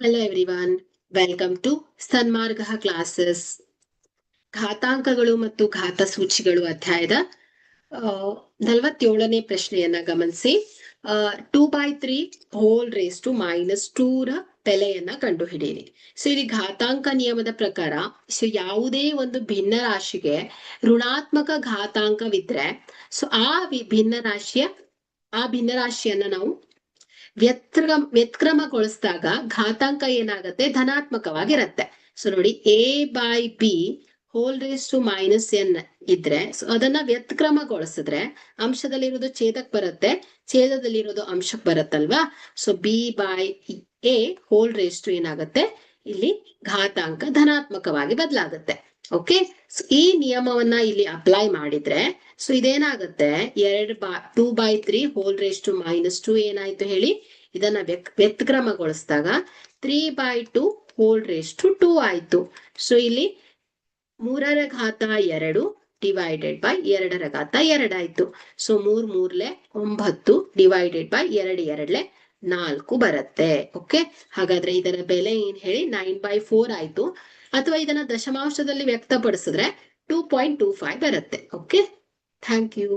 Hello everyone, welcome to Sanmarga classes. ಘಾತಾಂಕಗಳು ಮತ್ತು ಘಾತ ಸೂಚಿಗಳು ಅಧ್ಯಾಯದ 47ನೇ ಪ್ರಶ್ನೆಯನ್ನ ಗಮನಿಸಿ. 2/3 ಹೋಲ್ ರೇಸ್ ಟು -2 ರ ಬೆಲೆಯನ್ನ ಕಂಡುಹಿಡಿಯಿರಿ. ಸೊ ಇಲ್ಲಿ ಘಾತಾಂಕ ನಿಯಮದ ಪ್ರಕಾರ ಸೊ ಯಾವುದೇ ಒಂದು ಭಿನ್ನ ರಾಶಿಗೆ ಋಣಾತ್ಮಕ ಘಾತಾಂಕವಿದ್ರೆ ಸೊ ಆ ಭಿನ್ನ ರಾಶಿಯನ್ನ ನಾವು ವ್ಯತ್ಕ್ರಮಗೊಳಿಸಿದಾಗ ಘಾತಾಂಕ ಏನಾಗತ್ತೆ, ಧನಾತ್ಮಕವಾಗಿರತ್ತೆ. ಸೊ ನೋಡಿ, a/b whole raise to -n ಇದ್ರೆ ಸೊ ಅದನ್ನ ವ್ಯತ್ಕ್ರಮಗೊಳಿಸಿದ್ರೆ ಅಂಶದಲ್ಲಿರೋದು ಛೇದಕ್ ಬರುತ್ತೆ, ಛೇದದಲ್ಲಿರೋದು ಅಂಶಕ್ ಬರುತ್ತಲ್ವಾ. So b/a whole raise to ಏನಾಗತ್ತೆ, ಇಲ್ಲಿ ಘಾತಾಂಕ ಧನಾತ್ಮಕವಾಗಿ ಬದಲಾಗುತ್ತೆ. ಓಕೆ, ಸೊ ಈ ನಿಯಮವನ್ನ ಇಲ್ಲಿ ಅಪ್ಲೈ ಮಾಡಿದ್ರೆ ಸೊ ಇದೇನಾಗುತ್ತೆ, 2/3 ಹೋಲ್ ರೇಸ್ ಟು -2 ಏನಾಯ್ತು ಹೇಳಿ, ಇದನ್ನ ವ್ಯತ್ಕ್ರಮಗೊಳಿಸಿದಾಗ 3/2 ಹೋಲ್ ರೇಸ್ ಟು 2 ಆಯ್ತು. ಸೊ ಇಲ್ಲಿ 3/2 ಡಿವೈಡೆಡ್ ಬೈ 2/2 ಆಯ್ತು. ಸೊ 3 9 ಡಿವೈಡೆಡ್ ಬೈ 2 4 ಬರುತ್ತೆ. ಓಕೆ, ಹಾಗಾದ್ರೆ ಇದರ ಬೆಲೆ ಏನ್ ಹೇಳಿ 9/4 ಆಯ್ತು. ಅಥವಾ ಇದನ್ನ ದಶಮಾಂಶದಲ್ಲಿ ವ್ಯಕ್ತಪಡಿಸಿದ್ರೆ 2.25 ಬರುತ್ತೆ. Okay, thank you.